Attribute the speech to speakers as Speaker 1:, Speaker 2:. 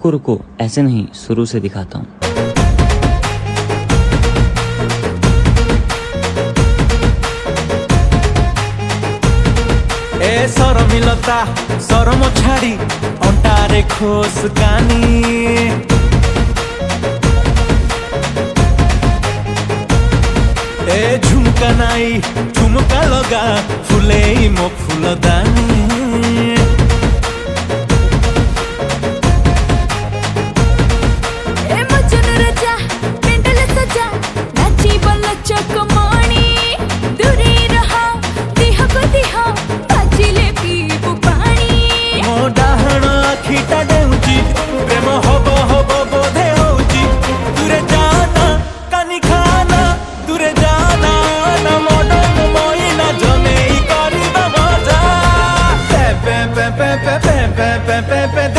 Speaker 1: रुको रुको, ऐसे नहीं, शुरू से दिखाता हूँ।
Speaker 2: ए सरमिलता सरम छाड़ी अंटारे खोस कानी ए झुमका नाई ठुमका लगा फुले मो फुलदानी
Speaker 3: ए मजन रजा पेंडल सजा नाची बल्ला चकमानी दूरी रहा दिह को दिह पाचिले पीबू पानी
Speaker 2: मो डाहण आखिटा डेउची प्रेम हबो हबो बोधे होची दूरे जाना कानी खाना दूरे जाना ना मोडो मोइना जमेई करिबा मजा पे पे पे पे पे पे पे पे पे